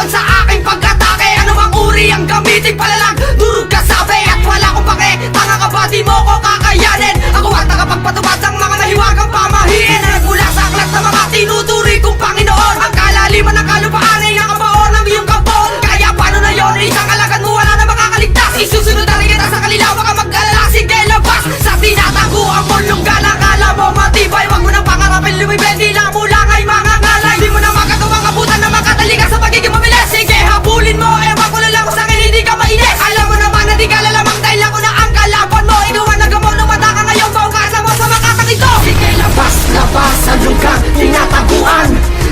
laban sa aking pag-atake. Anumang uri ang gamitin palalang durog ka sabi. At wala kong pake, tanga ka ba di mo ko kakayanin. Ako ang tagapagpatubad ng mga mahiwagang pamahiin na nagmula sa aklat ng mga tinuturi kong Panginoon. Ang kalaliman ng kalupaan ay nakabaon ng iyong kampon. Kaya paano na yun, isang alagad mo wala na makakaligtas. Isusunod na rin kita sa kanila, baka mag-alala, sige labas. Sa tinataguan mo lugar na kala mo matibay. Wag mo nang pangarapin lumibend, di lang mula nga'y mga ngalay. Di mo na magagawang abutan na makatali ka sa pagiging mabilis. Sige habulin mo, ewan ko na lang kung sa'kin hindi ka mainis. Alam mo naman na di ka lalamang dahil ako na ang kalaban mo. Ikaw ang nagabaw ng mata ka ngayon, paugasan mo sa makatang ito. Sige labas, labas, ang lugar tinataguan.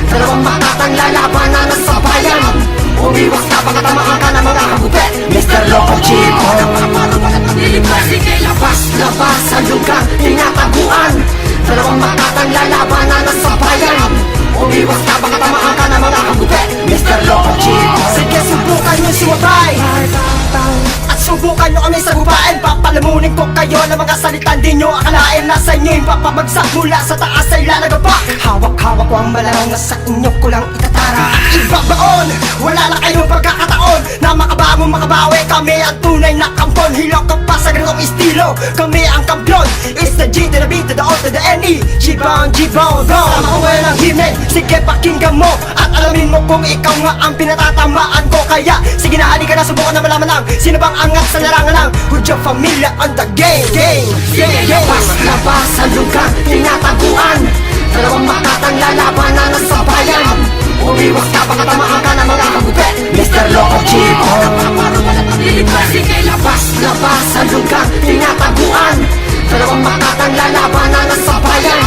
Dalawang makatang lalabanan na sa bayan. Umiwas ka, baka tamaan ka ng mga kabupet, Mr. Loco Chip. Sige labas, labas, ang lugar tinataguan. Dalawang makatang lalabanan na sa bayan. Umiwas ka, baka tamaan ka ng mga kabupet, Mr. Loco Chip. Sige, subukan nyo sumabay at subukan nyo kami sa gubain. Papalamunin ko kayo ng mga salitan di nyo akalain. Nasa inyo yung papabagsak mula sa taas ay lalagapak. Hawak-hawak ko ang malang na sa inyo ko lang itatara. Ibabaon, wala na kayong pagkakataon na makabangon makabawi. Kami ang tunay na kampon. Hilok ka pa sa ganitong estilo, kami ang kampiyon. It's the G to the B to the O to the N-E. G-Bong, G-Bong, go. Sama ko ngayon ang himnen, sige pakinggan mo at alamin mo kung ikaw nga ang pinatatamaan ko. Kaya sige na, halika na, subukan na malaman lang sino bang angat sa larangan ng Hudyo Familia on the game. Sige labas, labas, ang lugar tinataguan. Dalawang makatang lalabanan na sa bayan. Umiwas ka, baka tamaan ka ng mga kabupet, Mr. Loco Chip. Sige labas, labas, ang lugar tinataguan. Dalawang makatang lalabanan na sa bayan.